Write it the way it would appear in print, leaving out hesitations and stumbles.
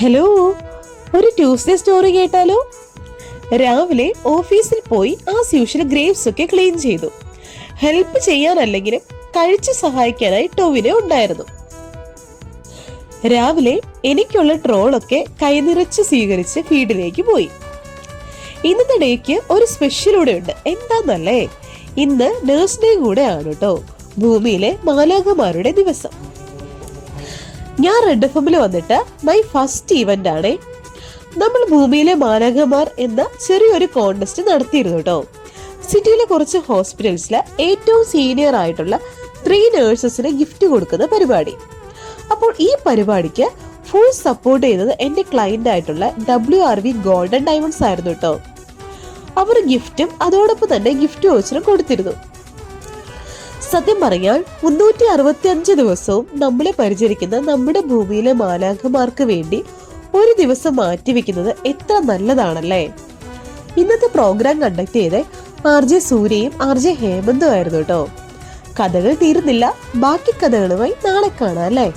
Hello, ഒരു Tuesday story കേട്ടാലോ? രാവിലെ ഓഫീസിൽ പോയി ആസ് യൂഷ്വൽ ഗ്രേവ്സ് ഒക്കെ ക്ലീൻ ചെയ്തു. ഹെൽപ്പ് ചെയ്യാനല്ലെങ്കിലും കഴിച്ചു സഹായിക്കാനായി ടോവിനെ ഉണ്ടായിരുന്നു. രാവിലെ എനിക്കുള്ള ട്രോളൊക്കെ കൈനിറച്ച് സ്വീകരിച്ച് ഫീൽഡിലേക്ക് പോയി. ഇന്നത്തെ ഡേക്ക് ഒരു സ്പെഷ്യൽ കൂടെ ഉണ്ട്. എന്താന്നല്ലേ, ഇന്ന് നേഴ്സ് ഡേ കൂടെ ആണ് കേട്ടോ, ഭൂമിയിലെ മാലാഖമാരുടെ ദിവസം. ഞാൻ റെഡ് എഫ്എമ്മിൽ വന്നിട്ട് മൈ ഫസ്റ്റ് ഇവന്റ് ആണ്. നമ്മൾ ഭൂമിയിലെ മാലാഖമാർ എന്ന ചെറിയൊരു കോൺടെസ്റ്റ് നടത്തിയിരുന്നു കേട്ടോ. സിറ്റിയിലെ കുറച്ച് ഹോസ്പിറ്റൽസിലെ ഏറ്റവും സീനിയർ ആയിട്ടുള്ള 3 നേഴ്സസിന് ഗിഫ്റ്റ് കൊടുക്കുന്ന പരിപാടി. അപ്പോൾ ഈ പരിപാടിക്ക് ഫുൾ സപ്പോർട്ട് ചെയ്തത് എന്റെ ക്ലയന്റ് ആയിട്ടുള്ള WRV ഗോൾഡൻ ഡയമണ്ട്സ് ആയിരുന്നു കേട്ടോ. അവർ ഗിഫ്റ്റും അതോടൊപ്പം തന്നെ ഗിഫ്റ്റ് വൗച്ചറും കൊടുത്തിരുന്നു. സത്യം പറഞ്ഞാൽ 365 ദിവസവും നമ്മളെ പരിചരിക്കുന്ന നമ്മുടെ ഭൂമിയിലെ മാലാഖമാർക്ക് വേണ്ടി ഒരു ദിവസം മാറ്റിവെക്കുന്നത് എത്ര നല്ലതാണല്ലേ. ഇന്നത്തെ പ്രോഗ്രാം കണ്ടക്ട് ചെയ്ത് RJ സൂര്യയും RJ ഹേമന്തും ആയിരുന്നു കേട്ടോ. കഥകൾ തീരുന്നില്ല, ബാക്കി കഥകളുമായി നാളെ കാണാം അല്ലേ.